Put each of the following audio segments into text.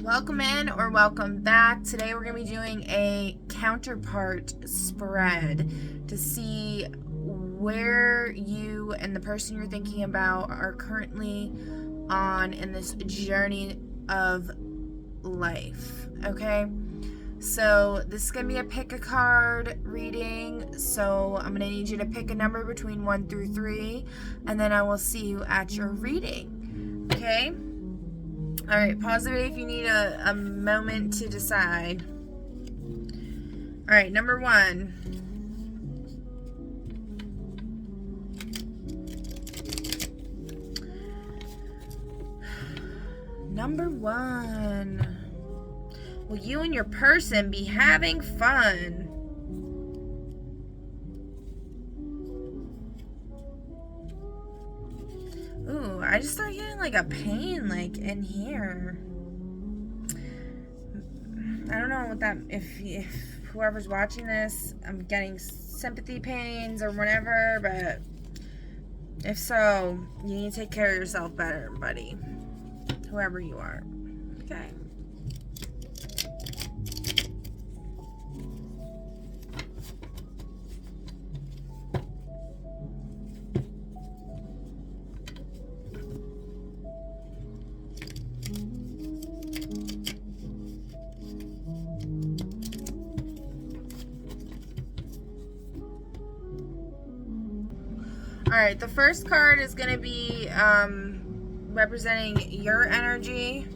Welcome in or welcome back. Today we're going to be doing a counterpart spread to see where you and the person you're thinking about are currently on in this journey of life. Okay? So this is going to be a pick a card reading. So I'm going to need you to pick a number between 1 through 3, and then I will see you at your reading. Okay? Alright, pause the video if you need a moment to decide. Alright, number 1. Number 1. Will you and your person be having fun? Ooh, I just started getting like a pain like in here. I don't know what that, if whoever's watching this, I'm getting sympathy pains or whatever, but if so, you need to take care of yourself better, buddy. Whoever you are. Okay. Alright, the first card is going to be representing your energy.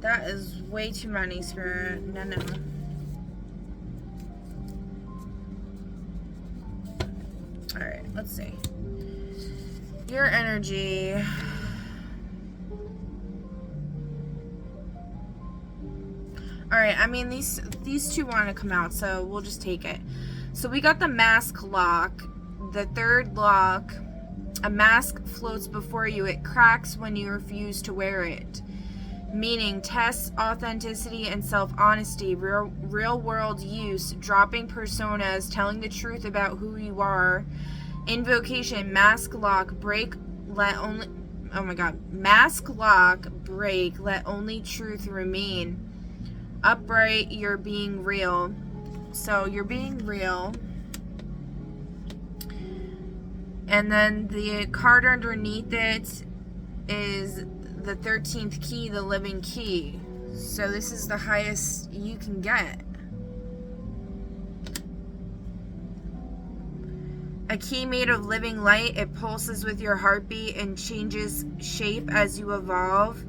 That is way too many, Spirit. No. Alright, let's see. Your energy. Alright, I mean, these two want to come out, so we'll just take it. So we got the mask lock. The third lock. A mask floats before you. It cracks when you refuse to wear it. Meaning, tests authenticity and self-honesty, real-world use, dropping personas, telling the truth about who you are. Invocation, mask lock, break, let only, oh my god, mask lock, break, let only truth remain. Upright, you're being real. So, you're being real. And then the card underneath it is the 13th key, the living key. So this is the highest you can get. A key made of living light. It pulses with your heartbeat and changes shape as you evolve.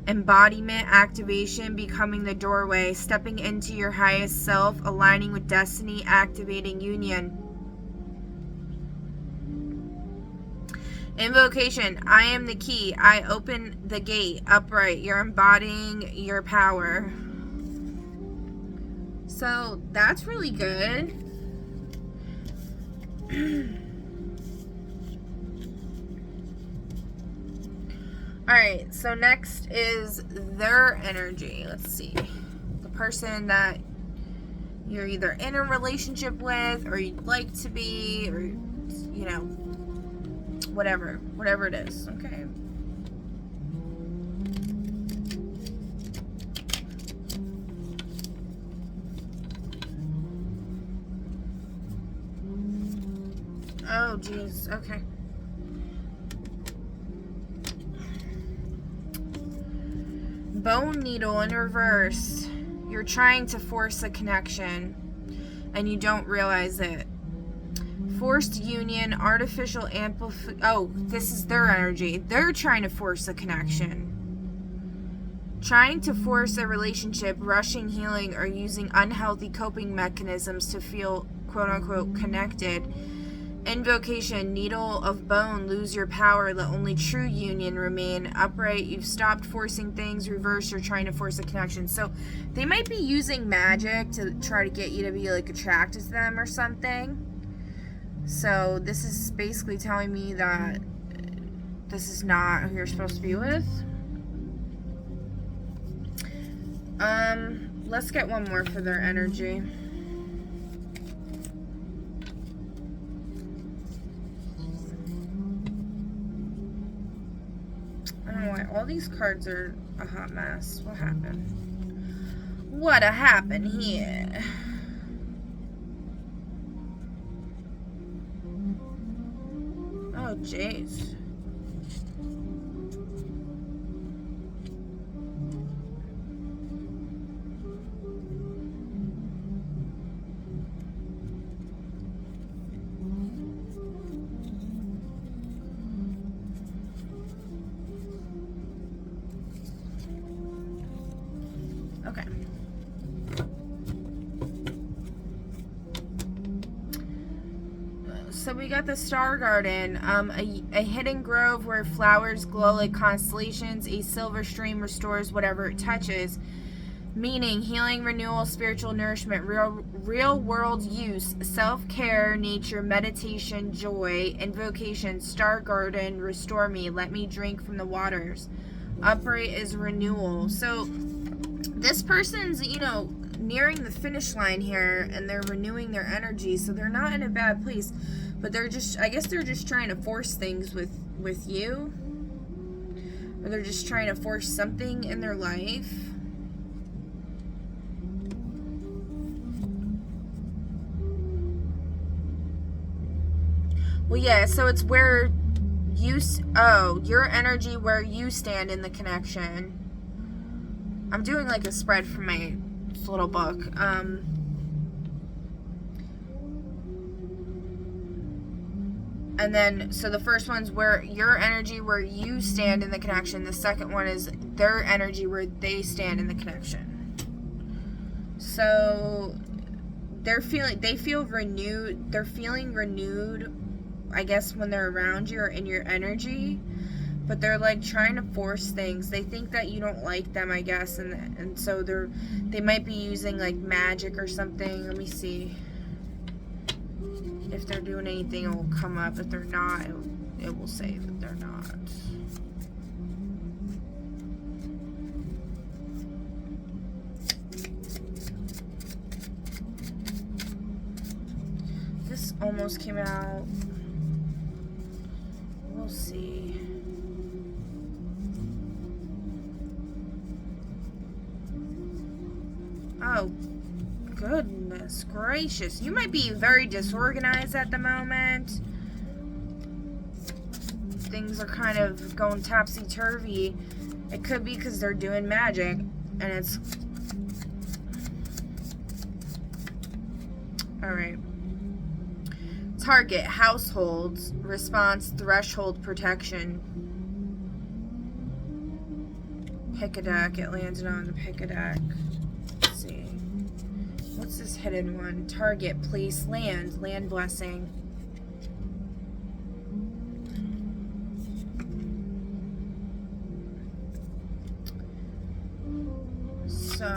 Embodiment, activation, becoming the doorway, stepping into your highest self, aligning with destiny, activating union. Invocation, I am the key. I open the gate. Upright, you're embodying your power. So that's really good. Alright, so next is their energy. Let's see. The person that you're either in a relationship with, or you'd like to be, or, you know, whatever it is. Okay. Oh geez. Okay. Bone needle in reverse. You're trying to force a connection and you don't realize it. Forced union, artificial oh, this is their energy. They're trying to force a connection. Trying to force a relationship, rushing healing, or using unhealthy coping mechanisms to feel quote-unquote connected. Invocation, needle of bone, lose your power, let only true union remain. Upright, you've stopped forcing things. Reverse, you're trying to force a connection. So they might be using magic to try to get you to be like attracted to them or something. So this is basically telling me that this is not who you're supposed to be with. Let's get one more for their energy. I don't know why all these cards are a hot mess. What happened? What happened here? Oh, jeez. Okay. So we got the Star Garden, a hidden grove where flowers glow like constellations. A silver stream restores whatever it touches. Meaning, healing, renewal, spiritual nourishment, real world use, self-care, nature, meditation, joy, invocation, Star Garden, restore me, let me drink from the waters. Upright is renewal. So this person's, you know, nearing the finish line here, and they're renewing their energy, so they're not in a bad place, but they're just, I guess they're just trying to force things with you, or they're just trying to force something in their life. Well, yeah, so it's where you, your energy where you stand in the connection. I'm doing like a spread from my little book. And then, so the first one's where your energy where you stand in the connection. The second one is their energy where they stand in the connection. So they feel renewed. They're feeling renewed, I guess, when they're around you or in your energy. But they're like trying to force things. They think that you don't like them, I guess, and so they might be using like magic or something. Let me see. If they're doing anything, it will come up. If they're not, it will say that they're not. This almost came out. We'll see. Oh, goodness gracious. You might be very disorganized at the moment. Things are kind of going topsy-turvy. It could be because they're doing magic, and it's... Alright. Target, households, response, threshold, protection. Pick a deck. It landed on the pick a deck. Let's see. What's this hidden one? Target, place, land blessing. So...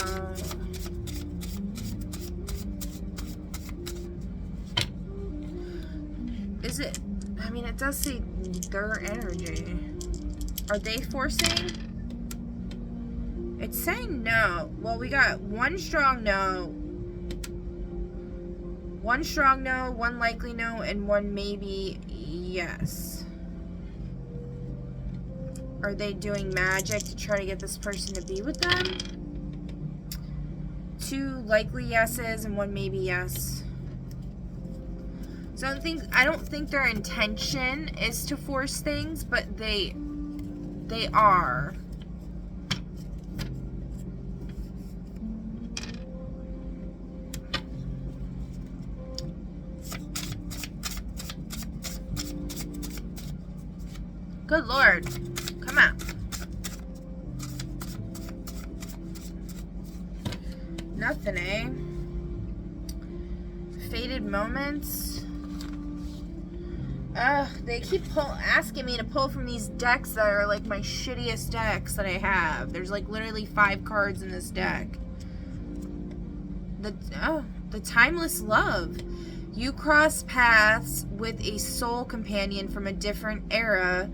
is it... I mean, it does say their energy. Are they forcing? It's saying no. Well, we got one strong no. One strong no, one likely no, and one maybe yes. Are they doing magic to try to get this person to be with them? Two likely yeses and one maybe yes. So I don't think their intention is to force things, but they are. Good Lord. Come on. Nothing, eh? Faded moments. Ugh, they keep asking me to pull from these decks that are like my shittiest decks that I have. There's like literally 5 cards in this deck. The timeless love. You cross paths with a soul companion from a different era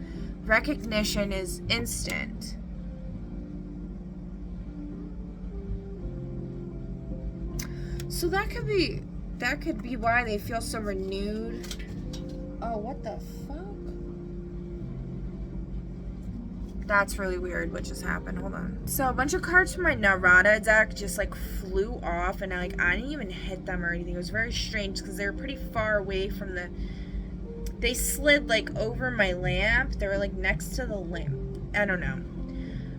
Recognition is instant. So that could be why they feel so renewed. Oh, what the fuck? That's really weird what just happened. Hold on. So a bunch of cards from my Narada deck just like flew off, and I didn't even hit them or anything. It was very strange because they were pretty far away from the... They slid like over my lamp. They were like next to the lamp. I don't know.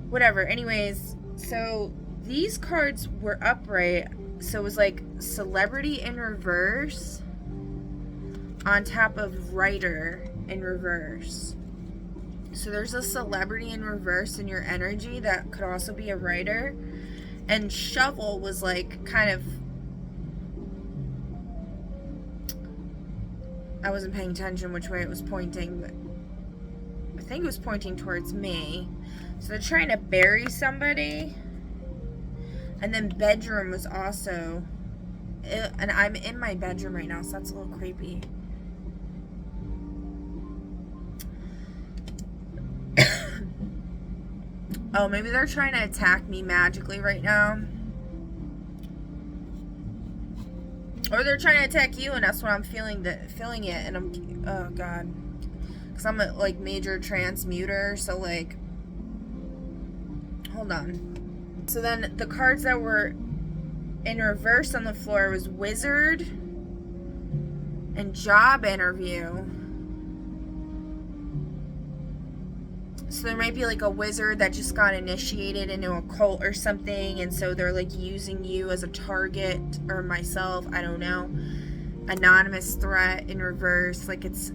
Whatever. Anyways, so these cards were upright. So it was like celebrity in reverse on top of writer in reverse. So there's a celebrity in reverse in your energy that could also be a writer. And shovel was like kind of... I wasn't paying attention which way it was pointing, but I think it was pointing towards me. So they're trying to bury somebody. And then bedroom was also... And I'm in my bedroom right now, so that's a little creepy. Oh, maybe they're trying to attack me magically right now. Or they're trying to attack you, and that's what I'm feeling it, and I'm... Oh, God. Because I'm a, like, major transmuter, so, like... Hold on. So then the cards that were in reverse on the floor was Wizard and Job Interview. So there might be like a wizard that just got initiated into a cult or something, and so they're like using you as a target, or myself, I don't know. Anonymous threat in reverse, like it's...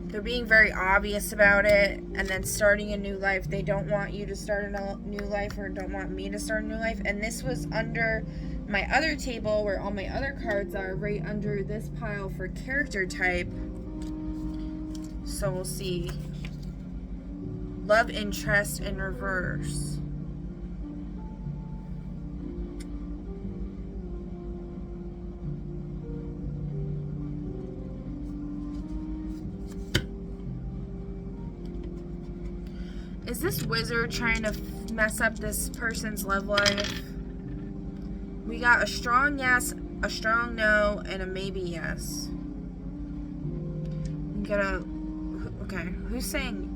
They're being very obvious about it, and then starting a new life. They don't want you to start a new life, or don't want me to start a new life. And this was under my other table where all my other cards are, right under this pile for character type. So we'll see. Love interest in reverse. Is this wizard trying to mess up this person's love life? We got a strong yes, a strong no, and a maybe yes. We got a... Okay, who's saying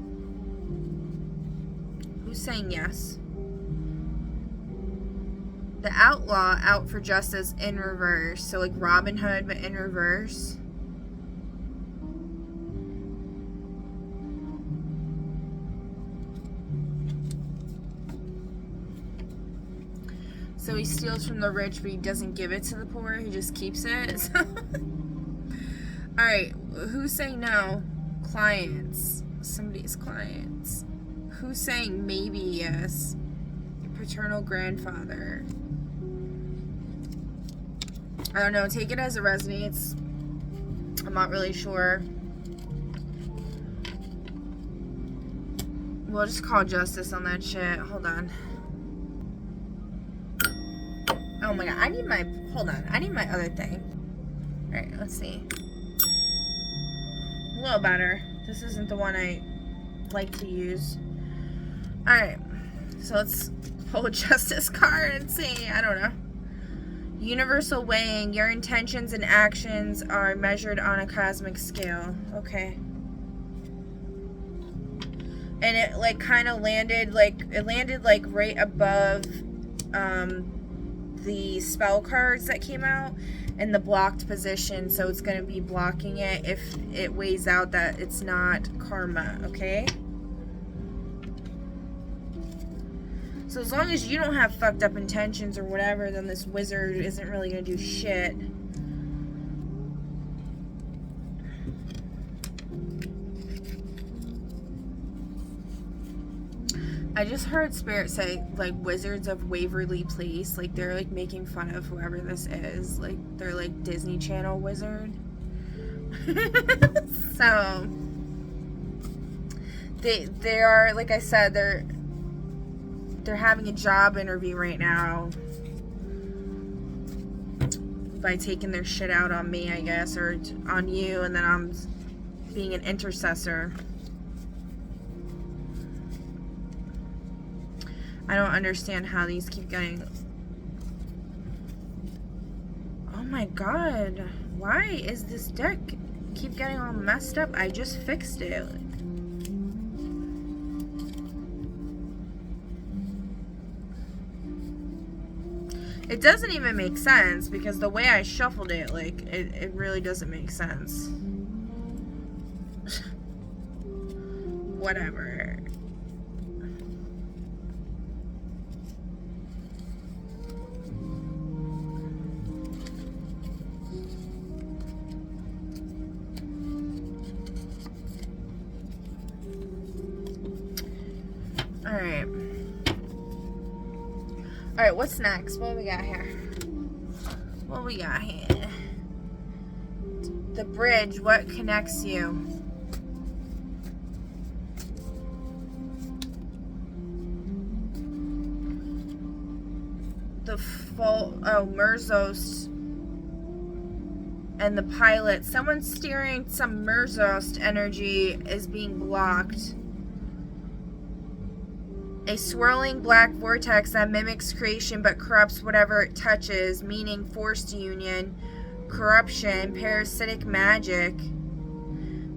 yes? The outlaw out for justice in reverse. So like Robin Hood, but in reverse. So he steals from the rich, but he doesn't give it to the poor. He just keeps it. Alright, who's saying no? Clients. Somebody's clients. Who's saying maybe yes? Paternal grandfather. I don't know. Take it as it resonates. I'm not really sure. We'll just call justice on that shit. Hold on. Oh my god. I need my... Hold on. I need my other thing. Alright, let's see. A little better. This isn't the one I like to use. Alright. So let's pull a justice card and see. I don't know. Universal weighing. Your intentions and actions are measured on a cosmic scale. Okay. And it like kind of landed like... It landed like right above the spell cards that came out in the blocked position, so it's going to be blocking it if it weighs out that it's not karma, okay? So as long as you don't have fucked up intentions or whatever, then this wizard isn't really going to do shit. I just heard Spirit say, like, Wizards of Waverly Place. Like, they're, like, making fun of whoever this is. Like, they're, like, Disney Channel wizard. So, they are, like I said, they're having a job interview right now. By taking their shit out on me, I guess, or on you, and then I'm being an intercessor. I don't understand how these keep getting... Oh my god. Why is this deck keep getting all messed up? I just fixed it. It doesn't even make sense because the way I shuffled it, like, it really doesn't make sense. Whatever. Alright. Alright, what's next? What do we got here? What we got here? The bridge, what connects you? The Merzos and the pilot. Someone steering some Merzost energy is being blocked. A swirling black vortex that mimics creation but corrupts whatever it touches, meaning forced union, corruption, parasitic magic,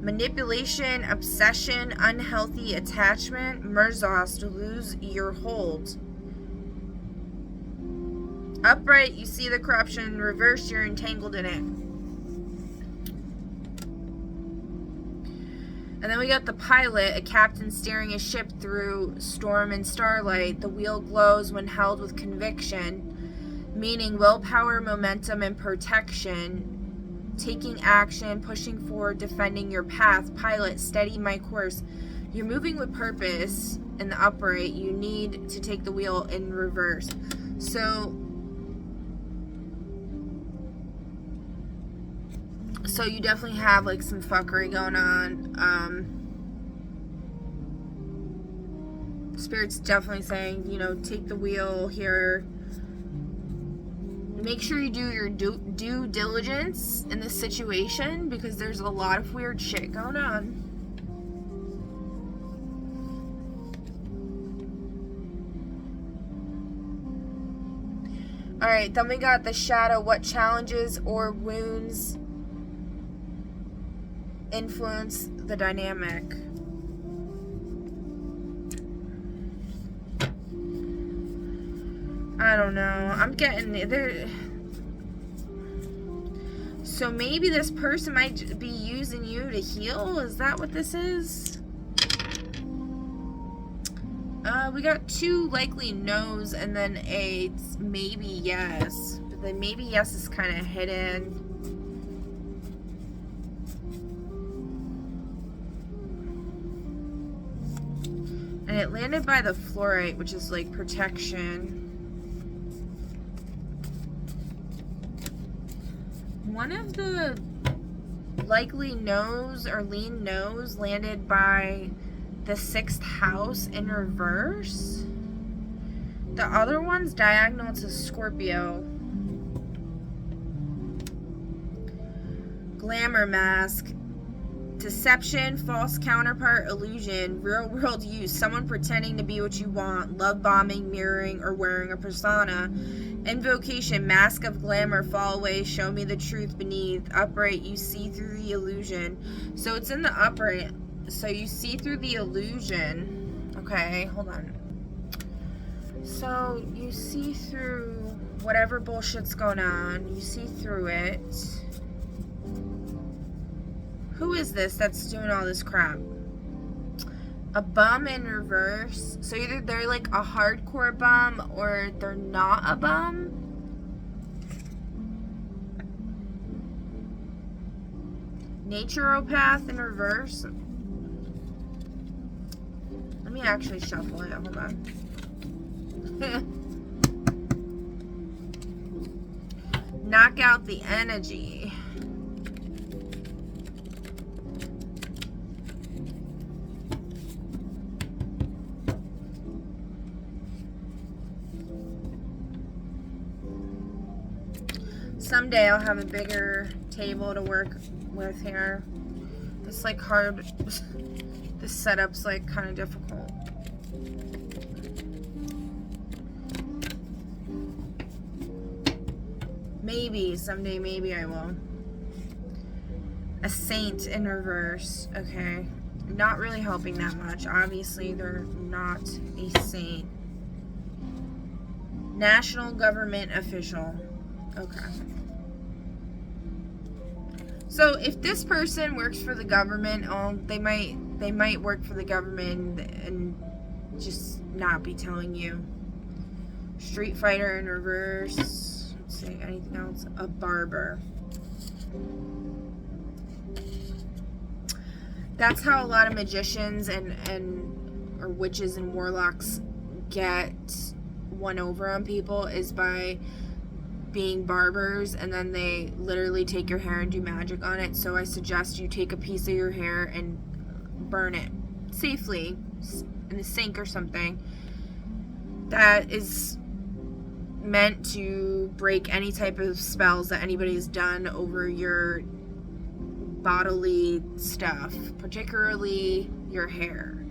manipulation, obsession, unhealthy attachment, Merzost, lose your hold. Upright, you see the corruption. Reverse, you're entangled in it. And then we got the pilot, a captain steering a ship through storm and starlight. The wheel glows when held with conviction, meaning willpower, momentum, and protection. Taking action, pushing forward, defending your path. Pilot, steady my course. You're moving with purpose in the upright. You need to take the wheel in reverse. So you definitely have like some fuckery going on. Spirit's definitely saying, you know, take the wheel here. Make sure you do your due diligence in this situation because there's a lot of weird shit going on. Alright, then we got the shadow. What challenges or wounds influence the dynamic? I don't know. I'm getting there. So maybe this person might be using you to heal? Is that what this is? We got 2 likely no's and then a maybe yes. But the maybe yes is kind of hidden. And it landed by the fluorite, which is like protection. One of the likely no's or lean no's landed by the 6th house in reverse. The other one's diagonal to Scorpio. Glamour mask. Deception, false counterpart, illusion, real world use, someone pretending to be what you want, love bombing, mirroring, or wearing a persona. Invocation, mask of glamour, fall away, show me the truth beneath. Upright, you see through the illusion. So it's in the upright, so you see through the illusion. Okay, hold on. So you see through whatever bullshit's going on, you see through it. Who is this that's doing all this crap? A bum in reverse. So either they're like a hardcore bum or they're not a bum. Naturopath in reverse. Let me actually shuffle it. Hold on. Knock out the energy. Someday I'll have a bigger table to work with here. It's like hard. This setup's like kind of difficult. Maybe someday, maybe I will. A saint in reverse. Okay. Not really helping that much. Obviously, they're not a saint. National government official. Okay. So if this person works for the government, they might work for the government and just not be telling you. Street fighter in reverse. Let's see, anything else? A barber. That's how a lot of magicians or witches and warlocks get one over on people, is by being barbers, and then they literally take your hair and do magic on it. So I suggest you take a piece of your hair and burn it safely in the sink or something. That is meant to break any type of spells that anybody's done over your bodily stuff, particularly your hair.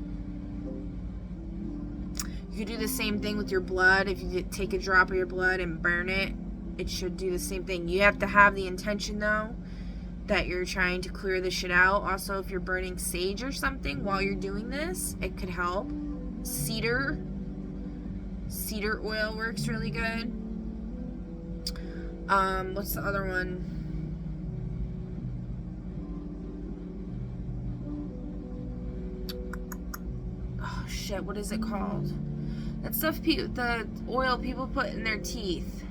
You could do the same thing with your blood. If you take a drop of your blood and burn it, it should do the same thing. You have to have the intention, though, that you're trying to clear the shit out. Also, if you're burning sage or something while you're doing this, it could help. Cedar oil works really good. What's the other one? Oh shit, what is it called? That stuff, the oil people put in their teeth.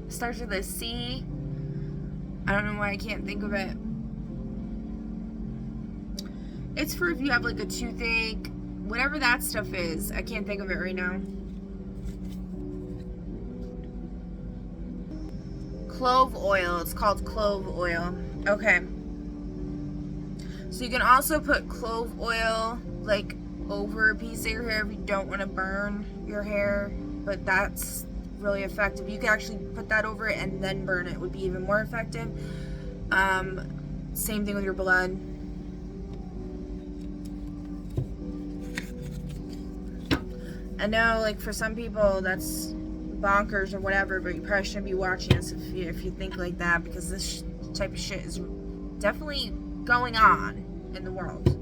It starts with a C. I don't know why I can't think of it. It's for if you have like a toothache, whatever that stuff is. I can't think of it right now. Clove oil. It's called clove oil. Okay. So you can also put clove oil like over a piece of your hair if you don't want to burn your hair, but that's really effective. You can actually put that over it and then burn it. It would be even more effective. Same thing with your blood. I know, like, for some people that's bonkers or whatever, but you probably shouldn't be watching this if you think like that, because this type of shit is definitely going on in the world.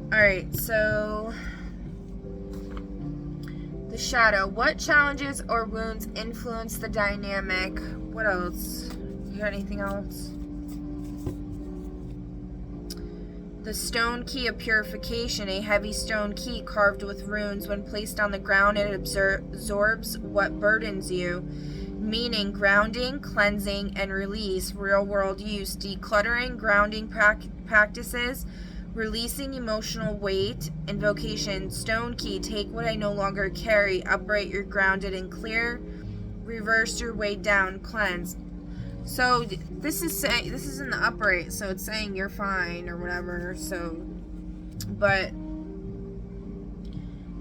Alright, so the shadow. What challenges or wounds influence the dynamic? What else? You got anything else? The stone key of purification, a heavy stone key carved with runes. When placed on the ground, it absorbs what burdens you, meaning grounding, cleansing, and release. Real world use: decluttering, grounding practices, releasing emotional weight. Invocation: stone key, take what I no longer carry. Upright, you're grounded and clear. Reverse, your way down, cleansed. So this is in the upright, so it's saying you're fine or whatever. So, but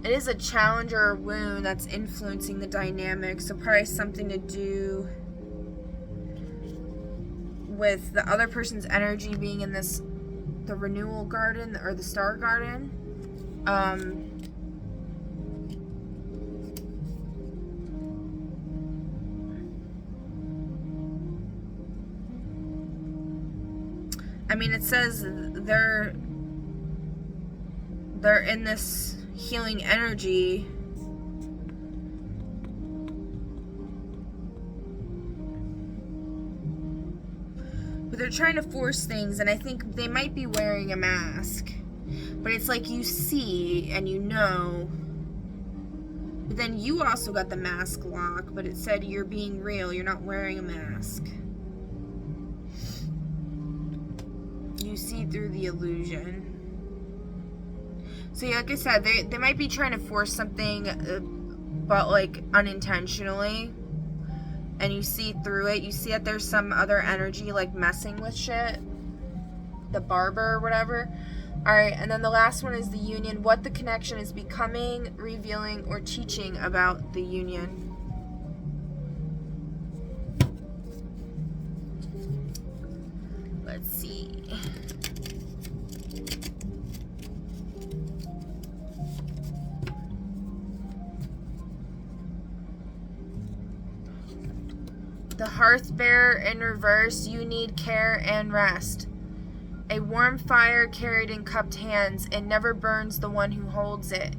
it is a challenge or a wound that's influencing the dynamic. So probably something to do with the other person's energy being in the renewal garden or the star garden. I mean, it says they're in this healing energy. But they're trying to force things, and I think they might be wearing a mask. But it's like you see and you know. But then you also got the mask lock, but it said you're being real, you're not wearing a mask. You see through the illusion. So yeah, like I said, they might be trying to force something, but like unintentionally, and you see through it. You see that there's some other energy like messing with shit, the barber or whatever. Alright, and then the last one is the union. What the connection is becoming, revealing, or teaching about the union. let's see. The hearth bearer in reverse, you need care and rest. A warm fire carried in cupped hands, it never burns the one who holds it.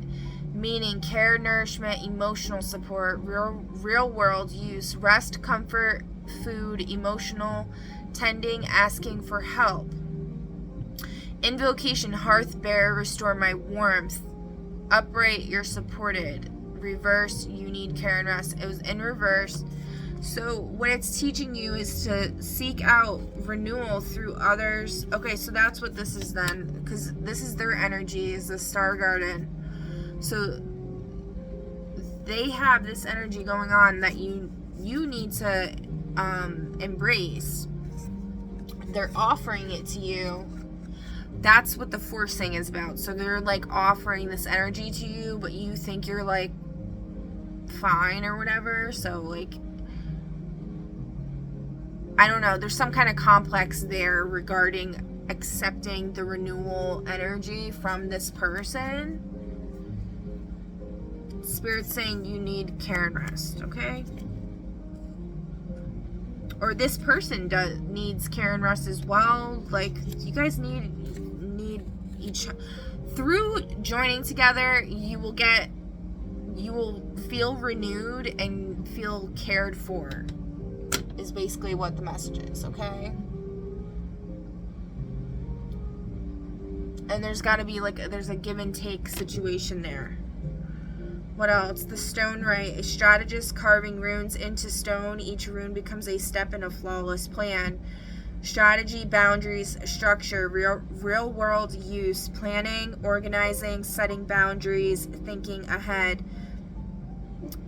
Meaning care, nourishment, emotional support, real world use, rest, comfort, food, emotional, tending, asking for help. Invocation, hearth bearer, restore my warmth. Upright, you're supported. Reverse, you need care and rest. It was in reverse. So what it's teaching you is to seek out renewal through others. Okay, so that's what this is then, because this is their energy, is the Star Garden. So they have this energy going on that you need to embrace. They're offering it to you. That's what the forcing is about. So they're like offering this energy to you, but you think you're like fine or whatever. So like, I don't know, there's some kind of complex there regarding accepting the renewal energy from this person. Spirit's saying you need care and rest, okay? Or this person needs care and rest as well. Like, you guys need each. Through joining together, you will feel renewed and feel cared for, is basically what the message is, okay? And there's got to be there's a give and take situation there. What else? The stone right. A strategist carving runes into stone. Each rune becomes a step in a flawless plan. Strategy, boundaries, structure, real world use, planning, organizing, setting boundaries, thinking ahead.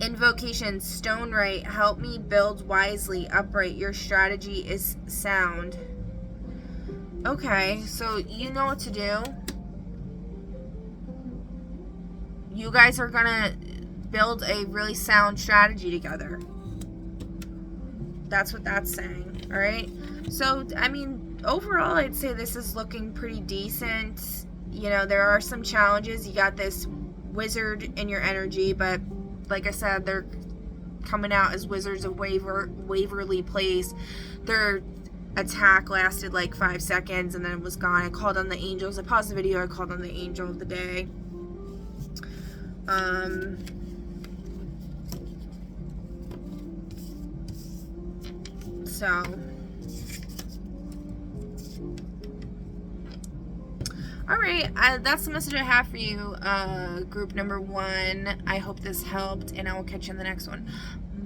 Invocation, stone right. Help me build wisely, upright. Your strategy is sound. Okay, so you know what to do. You guys are gonna build a really sound strategy together. That's what that's saying. All right. So, I mean, overall, I'd say this is looking pretty decent. You know, there are some challenges. You got this wizard in your energy, but like I said, they're coming out as wizards of Waverly Place. Their attack lasted like 5 seconds and then it was gone. I called on the angels. I paused the video. I called on the angel of the day. So all right, that's the message I have for you, group number 1. I hope this helped, and I will catch you in the next one.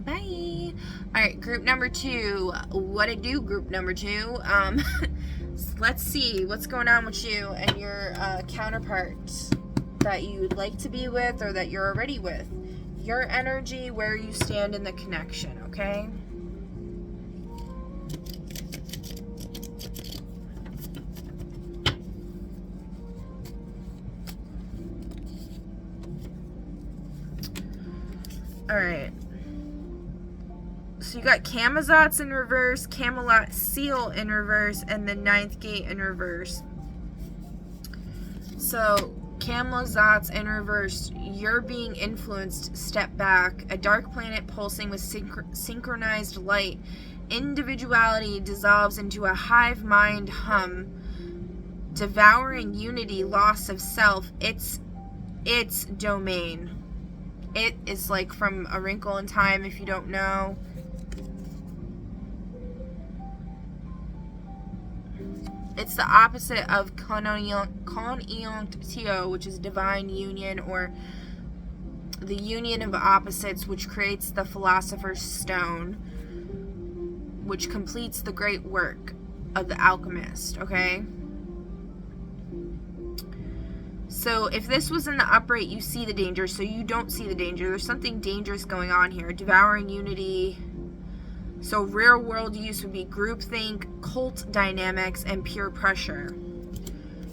Bye. All right, group number 2. What it do, group number 2? Let's see what's going on with you and your counterpart that you'd like to be with or that you're already with. Your energy, where you stand in the connection, okay? Alright. So you got Camazotz in reverse, Camelot Seal in reverse, and the 9th gate in reverse. So Camazotz in reverse, you're being influenced, step back. A dark planet pulsing with synchronized light. Individuality dissolves into a hive mind hum. Devouring unity, loss of self, its domain. It is like from A Wrinkle in Time, if you don't know. It's the opposite of Conjunktio, which is divine union, or the union of opposites, which creates the Philosopher's Stone, which completes the great work of the alchemist, okay? So if this was in the upright, you see the danger, so you don't see the danger. There's something dangerous going on here. Devouring unity. So real world use would be groupthink, cult dynamics, and peer pressure.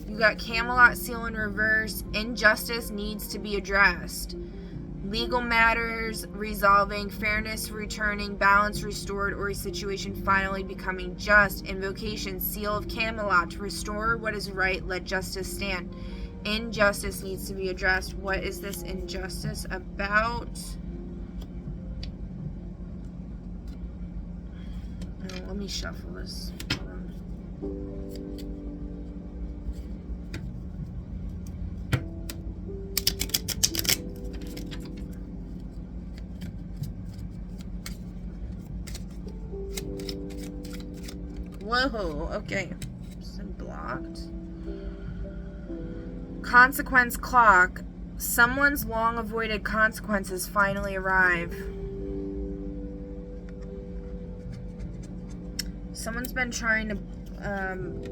You got Camelot Seal in reverse. Injustice needs to be addressed. legal matters resolving, fairness returning, balance restored, or a situation finally becoming just. Invocation, Seal of Camelot, restore what is right, let justice stand. Injustice needs to be addressed. What is this injustice about? Oh, let me shuffle this. Hold on. Whoa, okay. It's blocked. Consequence clock. Someone's long avoided consequences finally arrive. Someone's been trying to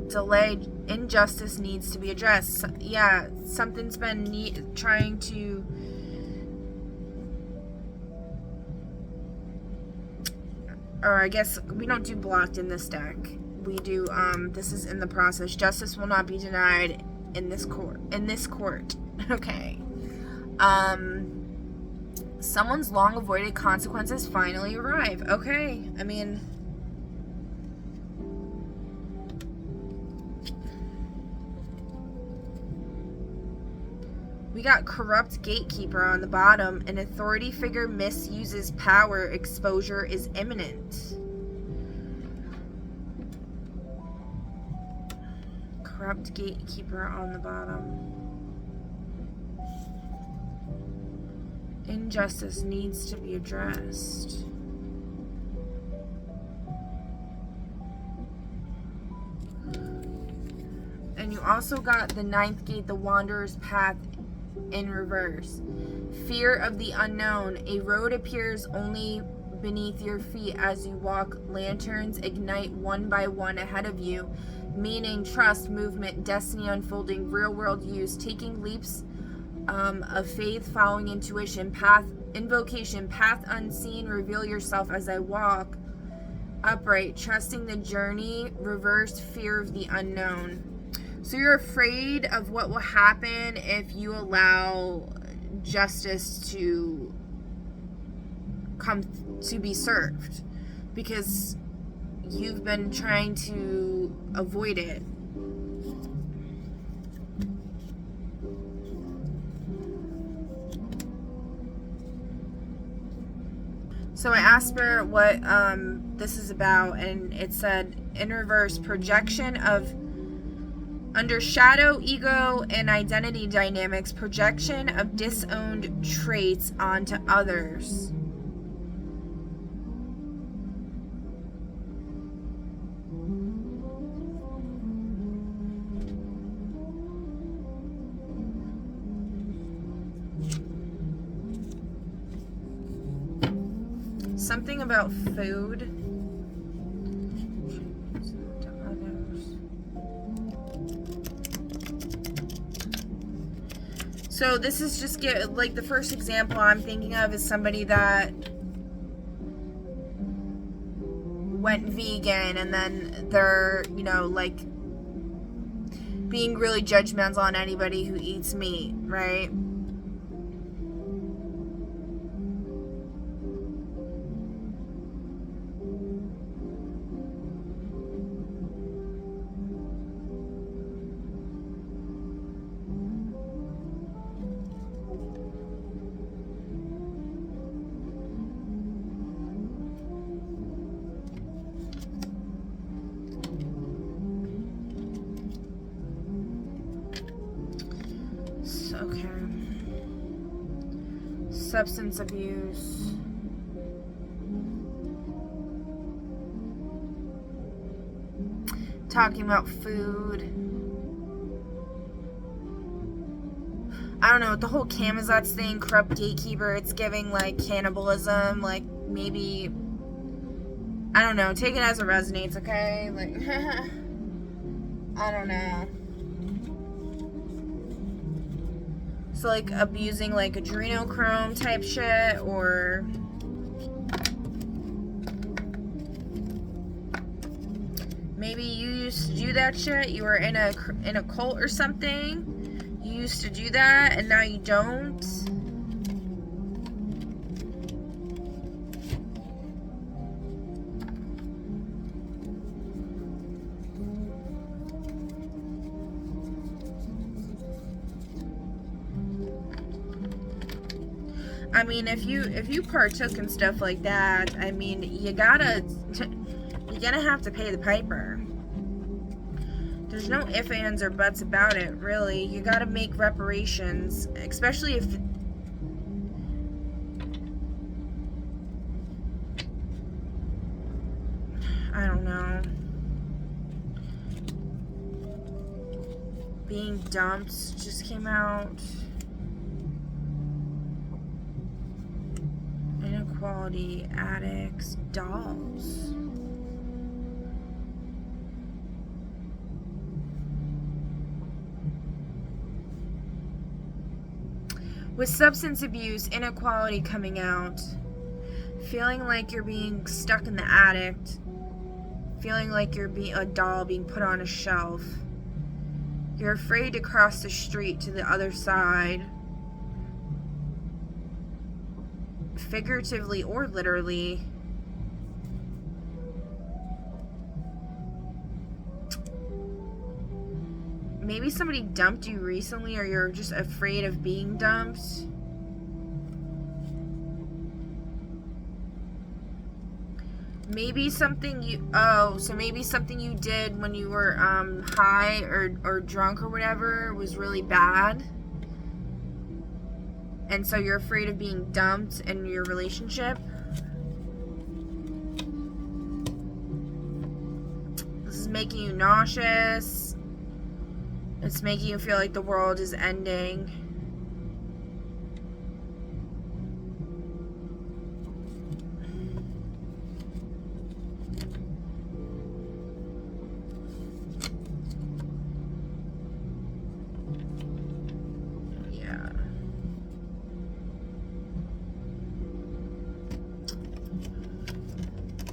delay. Injustice needs to be addressed. Yeah, something's been trying to... Or I guess we don't do blocked in this deck. We do, this is in the process. Justice will not be denied in this court. Okay. Someone's long avoided consequences finally arrive. Okay. I mean, we got corrupt gatekeeper on the bottom. An authority figure misuses power. Exposure is imminent. Corrupt gatekeeper on the bottom. Injustice needs to be addressed. And you also got the ninth gate, the Wanderer's Path, in reverse. Fear of the unknown. A road appears only beneath your feet as you walk. Lanterns ignite one by one ahead of you. Meaning, trust, movement, destiny unfolding, real world use, taking leaps of faith, following intuition, path, invocation, path unseen, reveal yourself as I walk. Upright, trusting the journey, reversed, fear of the unknown. So you're afraid of what will happen if you allow justice to come to be served, because you've been trying to avoid it. So I asked Spirit what this is about, and it said, in reverse, projection of under shadow, ego, and identity dynamics, projection of disowned traits onto others. Something about food. So this is just like the first example I'm thinking of is somebody that went vegan and then they're, you know, like being really judgmental on anybody who eats meat, right? Okay. Substance abuse. Talking about food. I don't know, with the whole Camazotz thing, corrupt gatekeeper, it's giving like cannibalism, like maybe, I don't know, take it as it resonates, okay? Like, I don't know. So like abusing like adrenochrome type shit, or maybe you used to do that shit. You were in a cult or something. You used to do that and now you don't. I mean, if you partook in stuff like that, I mean, you're gonna have to pay the piper. There's no ifs, ands, or buts about it, really. You gotta make reparations, especially if... I don't know. Being dumped just came out. Inequality, addicts, dolls. With substance abuse, inequality coming out, feeling like you're being stuck in the attic, feeling like you're being a doll being put on a shelf. You're afraid to cross the street to the other side, figuratively or literally. Maybe somebody dumped you recently, or you're just afraid of being dumped. Maybe something maybe something you did when you were high or drunk or whatever was really bad. And so you're afraid of being dumped in your relationship. This is making you nauseous. It's making you feel like the world is ending. Yeah.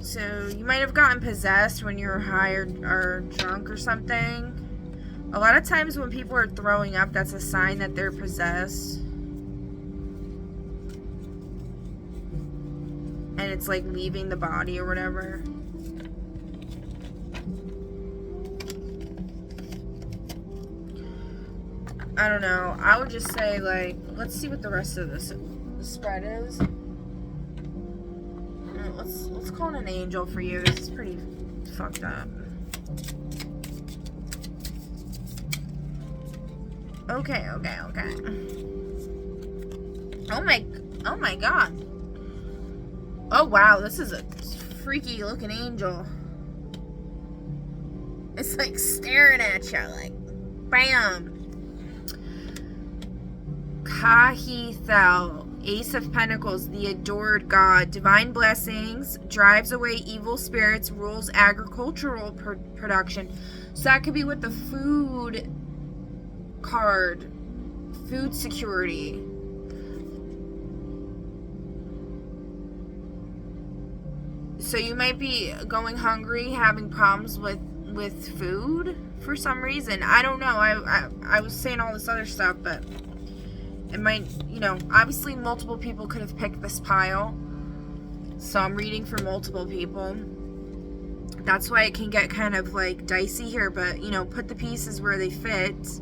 So you might have gotten possessed when you were high or drunk or something. A lot of times when people are throwing up, that's a sign that they're possessed. And it's like leaving the body or whatever. I don't know. I would just say, like, let's see what the rest of this spread is. Let's call it an angel for you. This is pretty fucked up. Okay. Oh my god. Oh wow, this is a freaky looking angel. It's like staring at you, like, bam. Kahithel, Ace of Pentacles, the adored god, divine blessings, drives away evil spirits, rules agricultural production. So that could be with the food card, food security. So you might be going hungry, having problems with food for some reason. I don't know. I was saying all this other stuff, but it might, you know, obviously multiple people could have picked this pile. So I'm reading for multiple people. That's why it can get kind of like dicey here, but you know, put the pieces where they fit.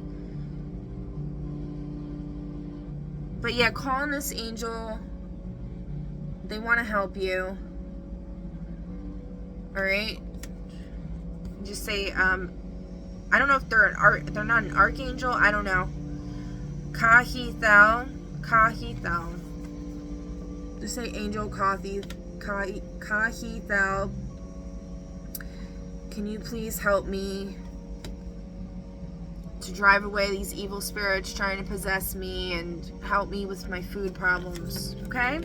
But yeah, call on this angel. They want to help you. Alright? Just say, I don't know if they're not an archangel. I don't know. Kahithel. Just say angel Kahithel. Can you please help me to drive away these evil spirits trying to possess me and help me with my food problems, okay?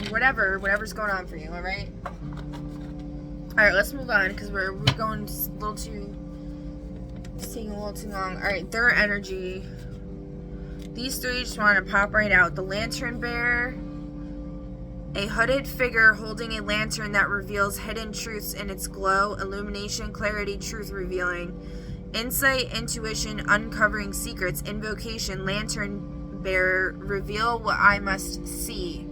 Whatever's going on for you, alright? Alright, let's move on, because we're going a little too... It's taking a little too long. Alright, their energy. These three just want to pop right out. The Lantern Bearer. A hooded figure holding a lantern that reveals hidden truths in its glow. Illumination, clarity, truth revealing. Insight, intuition, uncovering secrets. Invocation, Lantern Bearer, reveal what I must see.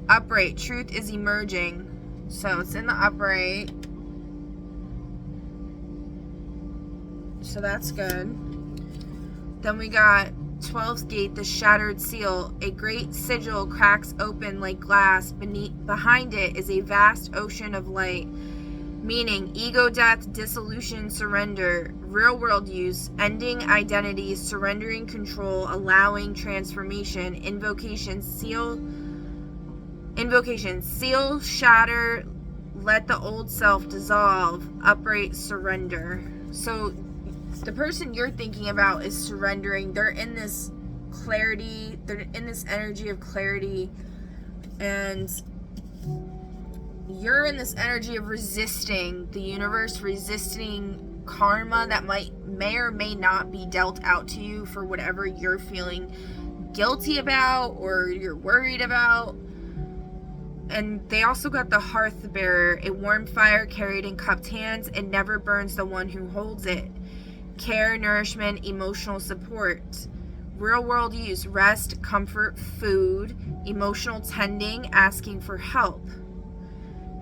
Upright, truth is emerging. So it's in the upright. So that's good. Then we got 12th gate, the shattered seal. A great sigil cracks open like glass. Behind it is a vast ocean of light. Meaning, ego death, dissolution, surrender. Real world use, ending identities, surrendering control, allowing transformation. Invocation, seal, shatter, let the old self dissolve, upright, surrender. So the person you're thinking about is surrendering. They're in this clarity, they're in this energy of clarity, and you're in this energy of resisting the universe, resisting karma that may or may not be dealt out to you for whatever you're feeling guilty about or you're worried about. And they also got the hearth bearer, a warm fire carried in cupped hands. It never burns the one who holds it. Care, nourishment, emotional support. Real world use, rest, comfort, food, emotional tending, asking for help.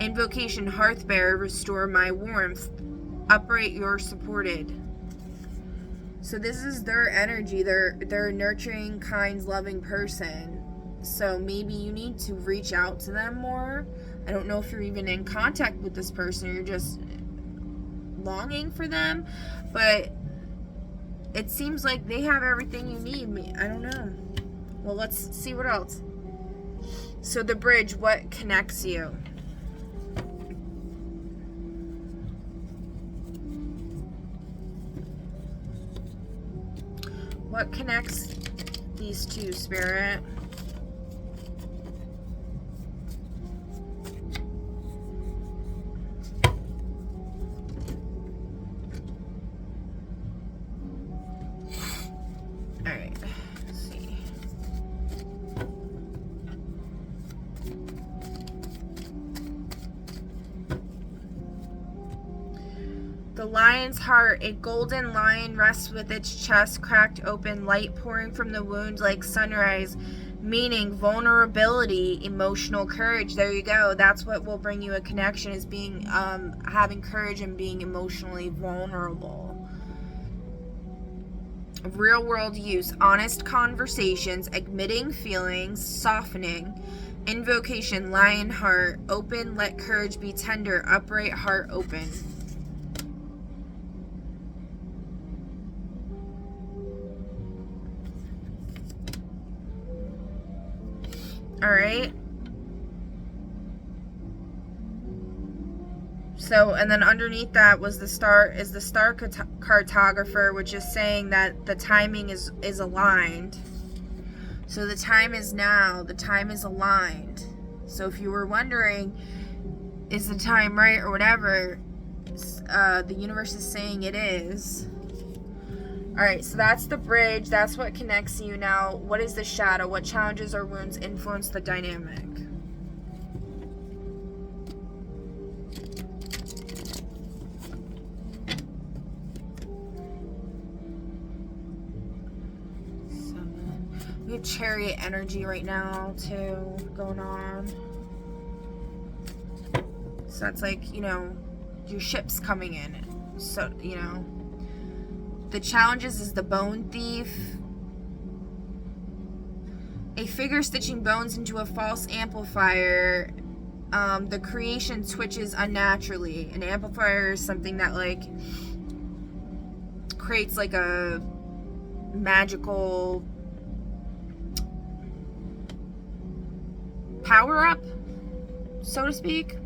Invocation, hearth bearer, restore my warmth. Upright, you're supported. So this is their energy. They're a nurturing, kind, loving person. So maybe you need to reach out to them more. I don't know if you're even in contact with this person or you're just longing for them, but it seems like they have everything you need. I don't know. Well, let's see what else. So the bridge, what connects you? What connects these two, Spirit? Alright, let's see. The lion's heart, a golden lion rests with its chest cracked open, light pouring from the wound like sunrise, meaning vulnerability, emotional courage. There you go. That's what will bring you a connection, is being having courage and being emotionally vulnerable. Real world use, honest conversations, admitting feelings, softening. Invocation, lion heart, open, let courage be tender, upright, heart open. All right. So, and then underneath that was the star cartographer, which is saying that the timing is aligned. So the time is now. The time is aligned. So if you were wondering, is the time right or whatever, the universe is saying it is. All right, so that's the bridge. That's what connects you. Now, what is the shadow? What challenges or wounds influence the dynamic? We have chariot energy right now, too, going on. So that's like, you know, your ship's coming in. So, you know. The challenges is the bone thief. A figure stitching bones into a false amplifier. The creation twitches unnaturally. An amplifier is something that, like, creates, like, a magical power-up, so to speak.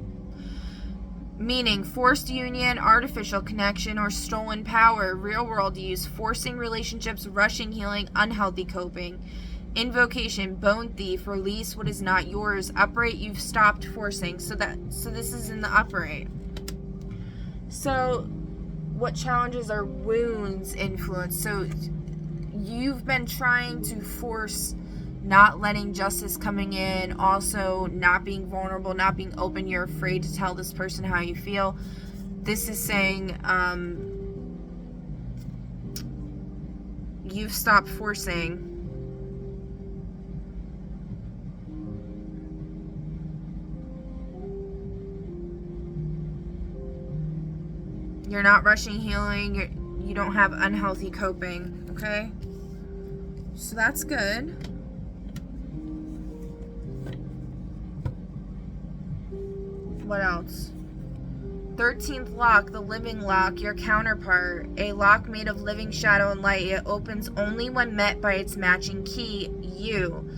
Meaning, forced union, artificial connection, or stolen power. Real world use, forcing relationships, rushing healing, unhealthy coping. Invocation, bone thief, release what is not yours. Upright, you've stopped forcing. So this is in the upright. So what challenges are wounds influence? So you've been trying to force not letting justice coming in, also not being vulnerable, not being open. You're afraid to tell this person how you feel. This is saying you've stopped forcing. You're not rushing healing. You don't have unhealthy coping, okay? So that's good. What else? 13th lock, the living lock, your counterpart. A lock made of living shadow and light. It opens only when met by its matching key, you.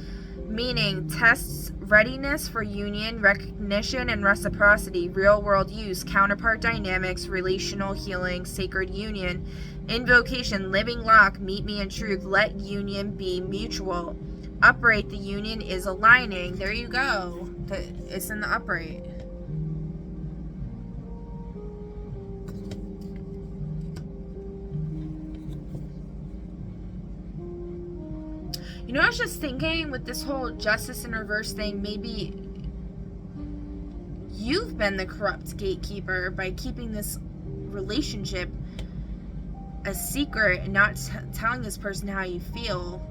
Meaning, tests readiness for union, recognition, and reciprocity. Real world use, counterpart dynamics, relational healing, sacred union. Invocation, living lock, meet me in truth. Let union be mutual. Upright, the union is aligning. There you go. It's in the upright. You know, I was just thinking with this whole justice in reverse thing, maybe you've been the corrupt gatekeeper by keeping this relationship a secret and not telling this person how you feel.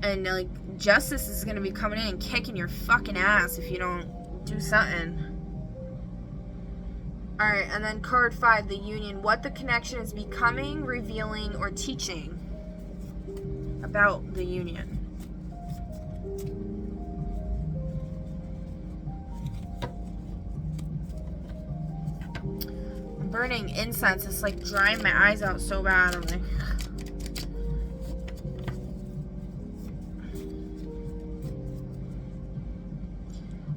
And like, justice is going to be coming in and kicking your fucking ass if you don't do something. Alright, and then card 5, the union. What the connection is becoming, revealing, or teaching about the union. I'm burning incense. It's like drying my eyes out so bad. I'm like...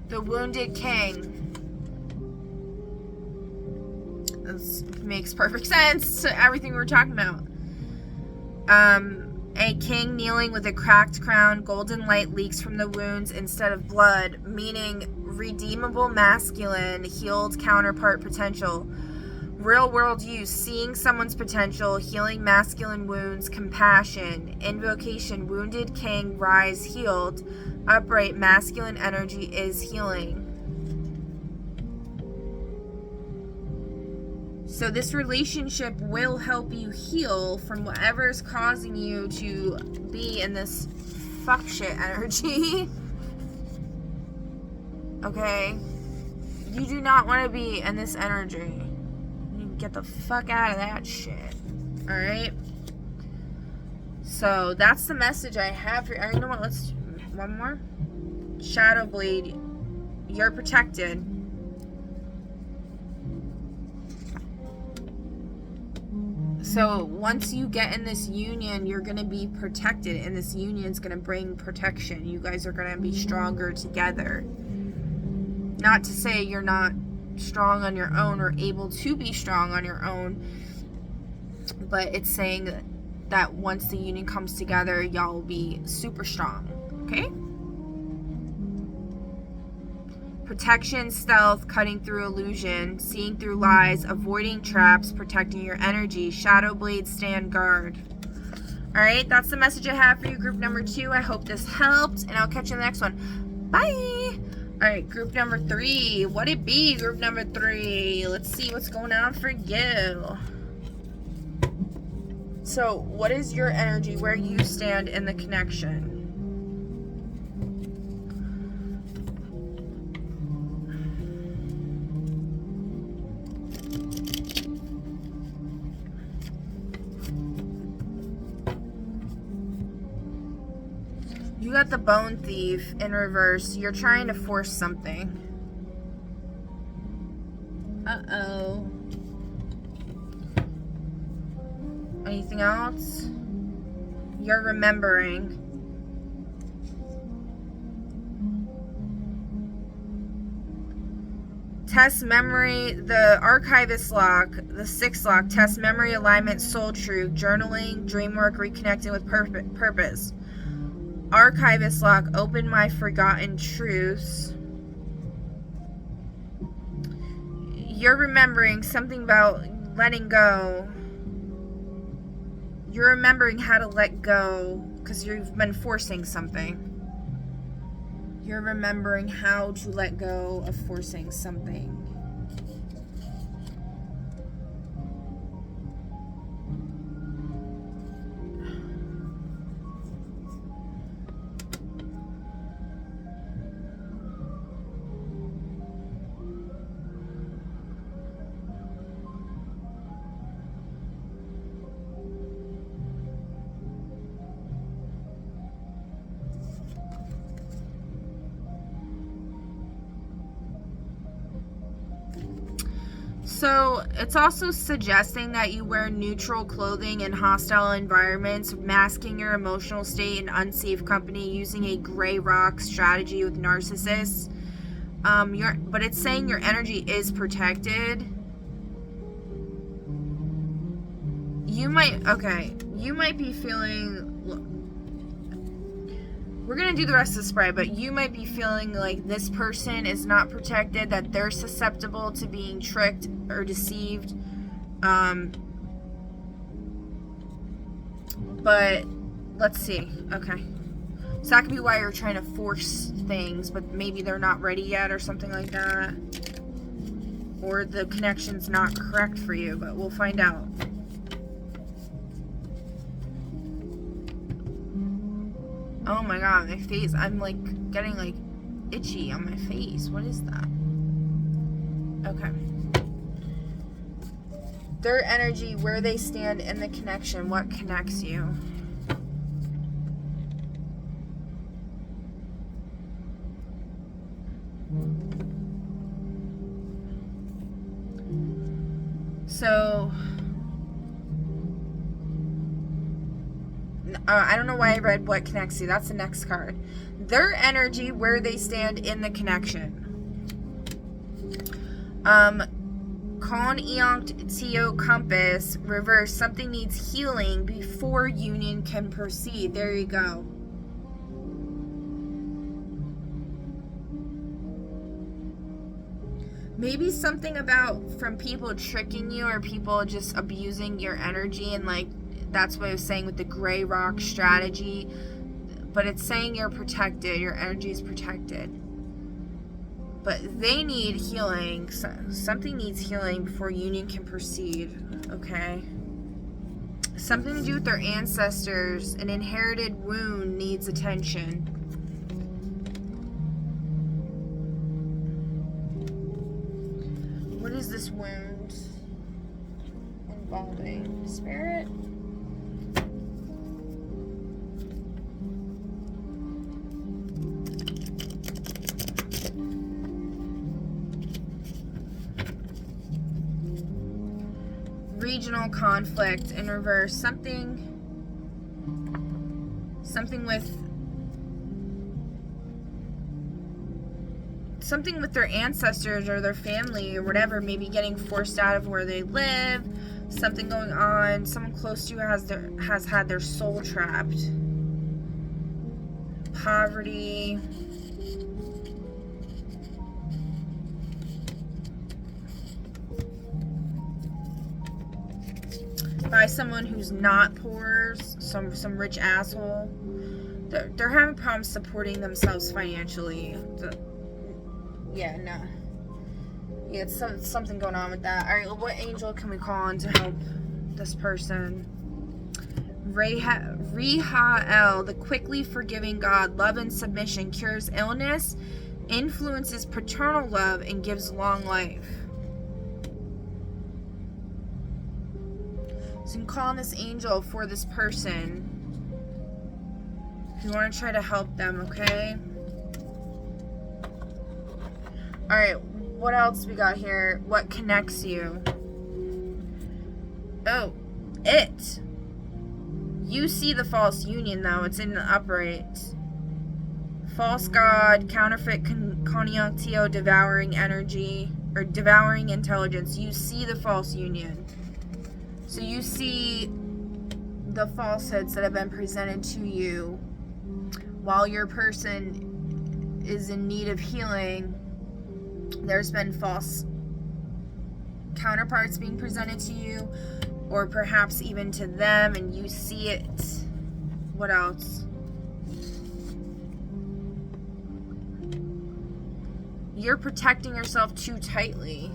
The wounded king. This makes perfect sense to everything we're talking about. A king kneeling with a cracked crown. Golden light leaks from the wounds instead of blood, meaning redeemable masculine, healed counterpart potential. Real world use, seeing someone's potential, healing masculine wounds, compassion. Invocation, wounded king, rise, healed. Upright, masculine energy is healing. So this relationship will help you heal from whatever is causing you to be in this fuck shit energy. Okay? You do not want to be in this energy. You get the fuck out of that shit. Alright? So that's the message I have for you. You know what? Let's do one more. Shadow Blade. You're protected. So once you get in this union, you're going to be protected, and this union's going to bring protection. You guys are going to be stronger together. Not to say you're not strong on your own or able to be strong on your own, but it's saying that once the union comes together, y'all will be super strong. Okay? Protection, stealth, cutting through illusion, seeing through lies, avoiding traps, protecting your energy. Shadow blade, stand guard. Alright, that's the message I have for you, group number 2. I hope this helped, and I'll catch you in the next one. Bye! Alright, group number 3. What it be, group number 3? Let's see what's going on for you. So, what is your energy? Where you stand in the connection? You got the Bone Thief in reverse. You're trying to force something. Uh-oh. Anything else? You're remembering. Test memory, the Archivist lock, the 6th lock. Test memory, alignment, soul truth, journaling, dream work, reconnecting with purpose. Archivist lock, open my forgotten truths. You're remembering something about letting go. You're remembering how to let go because you've been forcing something. You're remembering how to let go of forcing something. So it's also suggesting that you wear neutral clothing in hostile environments, masking your emotional state in unsafe company, using a gray rock strategy with narcissists. But it's saying your energy is protected. You might be feeling, we're going to do the rest of the spray, but you might be feeling like this person is not protected, that they're susceptible to being tricked or deceived. But let's see. Okay. So that could be why you're trying to force things, but maybe they're not ready yet or something like that. Or the connection's not correct for you, but we'll find out. Oh my god, my face. I'm like getting like itchy on my face. What is that? Okay. Their energy, where they stand in the connection, what connects you? So I don't know why I read what connects you. That's the next card. Their energy, where they stand in the connection. Counterpart compass, reverse. Something needs healing before union can proceed. There you go. Maybe something about from people tricking you or people just abusing your energy, and like that's what I was saying with the gray rock strategy. But it's saying you're protected, your energy is protected. But they need healing. Something needs healing before union can proceed. Okay. Something to do with their ancestors. An inherited wound needs attention. What is this wound involving? Spirit? Regional conflict in reverse. Something with their ancestors or their family or whatever, maybe getting forced out of where they live, something going on, someone close to you has had their soul trapped. Poverty. By someone who's not poor, some rich asshole. They're having problems supporting themselves financially. Yeah, no. Yeah, it's something going on with that. Alright, what angel can we call on to help this person? Rihael, the quickly forgiving God, love and submission, cures illness, influences paternal love, and gives long life. So you can call on this angel for this person. If you want to try to help them, okay? Alright, what else we got here? What connects you? Oh, it. You see the false union, though. It's in the upright. False god, counterfeit conjunctio, devouring energy, or devouring intelligence. You see the false union. So you see the falsehoods that have been presented to you while your person is in need of healing. There's been false counterparts being presented to you, or perhaps even to them, and you see it. What else? You're protecting yourself too tightly.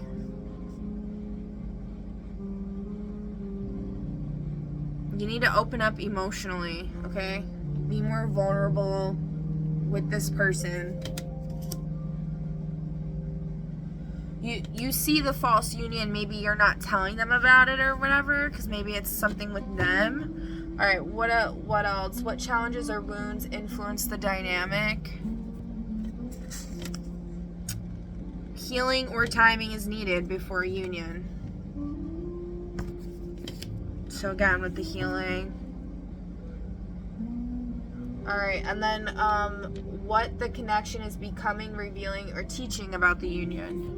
You need to open up emotionally, okay? Be more vulnerable with this person. You see the false union, maybe you're not telling them about it or whatever, because maybe it's something with them. Alright, what else? What challenges or wounds influence the dynamic? Healing or timing is needed before union. So again, with the healing. Alright, and then what the connection is becoming, revealing, or teaching about the union.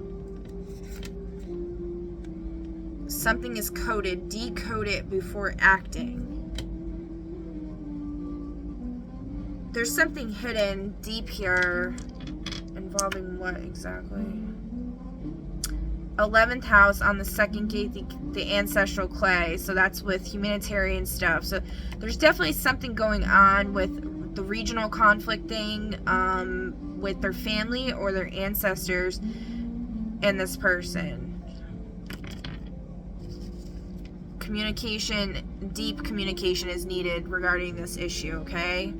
Something is coded. Decode it before acting. There's something hidden deep here. Involving what exactly? 11th house on the second gate, the ancestral clay. So that's with humanitarian stuff. So there's definitely something going on with the regional conflict thing with their family or their ancestors and this person. Communication, deep communication is needed regarding this issue, okay?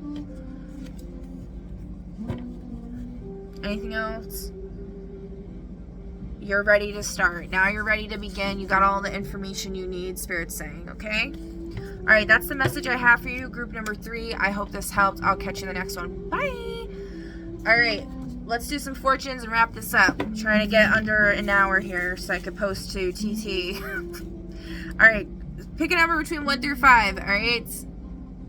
Anything else? You're ready to start. Now you're ready to begin. You got all the information you need, Spirit's saying, okay? All right, that's the message I have for you, group number 3. I hope this helped. I'll catch you in the next one. Bye! All right, let's do some fortunes and wrap this up. I'm trying to get under an hour here so I could post to TT. All right, pick a number between 1 through 5, all right?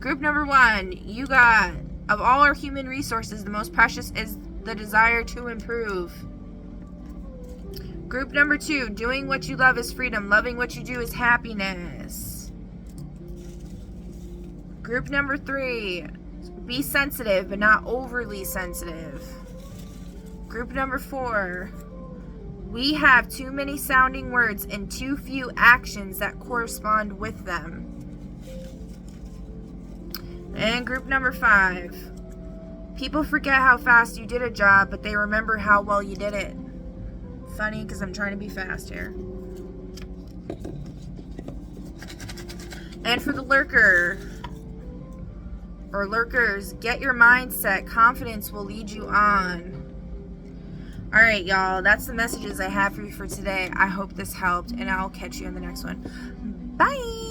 Group number 1, you got, of all our human resources, the most precious is the desire to improve. Group number 2, doing what you love is freedom. Loving what you do is happiness. Group number 3, be sensitive but not overly sensitive. Group number 4, we have too many sounding words and too few actions that correspond with them. And group number 5, people forget how fast you did a job, but they remember how well you did it. Funny, because I'm trying to be fast here. And for the lurker, or lurkers, get your mindset. Confidence will lead you on. Alright, y'all. That's the messages I have for you for today. I hope this helped, and I'll catch you in the next one. Bye!